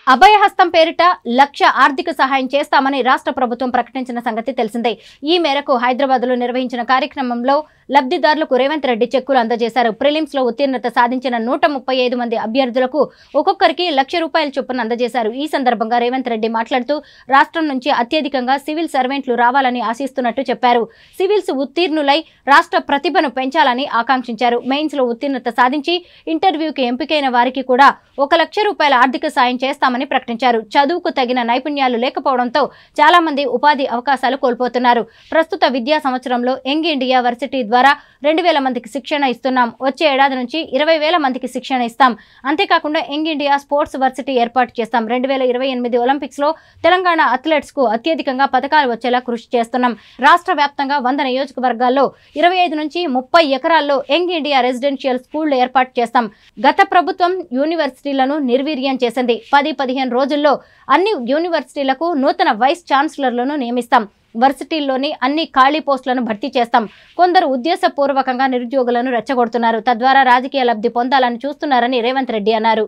అభయహస్తం పేరిట 1,00,000 ఆర్థిక సహాయం చేస్తామని రాష్ట్ర ప్రభుత్వం ప్రకటించిన సంగతి తెలిసిందే. ఈ మేరకు హైదరాబాద్లో నిర్వహించిన కార్యక్రమంలో లబ్ధిదారులకు రేవంత్ రెడ్డి చెక్కులు అందజేశారు. ప్రిలిమ్స్ లో ఉత్తీర్ణత సాధించిన 135 మంది అభ్యర్థులకు ఒక్కొక్కరికి 1,00,000 రూపాయల చొప్పున అందజేశారు. ఈ సందర్భంగా రేవంత్ రెడ్డి మాట్లాడుతూ రాష్ట్రం నుంచి అత్యధికంగా సివిల్ సర్వెంట్లు రావాలని ఆశిస్తున్నట్టు చెప్పారు. సివిల్స్ ఉత్తీర్ణులై రాష్ట్ర ప్రతిభను పెంచాలని ఆకాంక్షించారు. మెయిన్స్ లో ఉత్తీర్ణత సాధించి ఇంటర్వ్యూకి ఎంపికైన వారికి కూడా 1,00,000 రూపాయల ఆర్థిక సాయం చేస్తామని ప్రకటించారు. చదువుకు తగిన నైపుణ్యాలు లేకపోవడంతో చాలా మంది ఉపాధి అవకాశాలు కోల్పోతున్నారు. ప్రస్తుత విద్యా సంవత్సరంలో యంగ్ ఇండియా వర్సిటీ ద్వారా 2,000 మందికి శిక్షణ ఇస్తున్నాం. వచ్చే ఏడాది నుంచి 20,000 మందికి శిక్షణ ఇస్తాం. అంతేకాకుండా యంగ్ ఇండియా స్పోర్ట్స్ వర్సిటీ ఏర్పాటు చేస్తాం. 2028 ఒలింపిక్స్ లో తెలంగాణ అథ్లెట్స్ కు అత్యధికంగా పథకాలు వచ్చేలా కృషి చేస్తున్నాం. రాష్ట్ర వ్యాప్తంగా 100 నియోజకవర్గాల్లో 25 నుంచి 30 ఎకరాల్లో యంగ్ ఇండియా రెసిడెన్షియల్ స్కూళ్లు ఏర్పాటు చేస్తాం. గత ప్రభుత్వం యూనివర్సిటీలను నిర్వీర్యం చేసింది. 10-15 రోజుల్లో అన్ని యూనివర్సిటీలకు నూతన వైస్ ఛాన్సలర్లను నియమిస్తాం. వర్సిటీల్లోని అన్ని ఖాళీ పోస్టులను భర్తీ చేస్తాం. కొందరు ఉద్దేశపూర్వకంగా నిరుద్యోగులను రెచ్చగొడుతున్నారు. తద్వారా రాజకీయ లబ్ధి పొందాలని చూస్తున్నారని రేవంత్ రెడ్డి అన్నారు.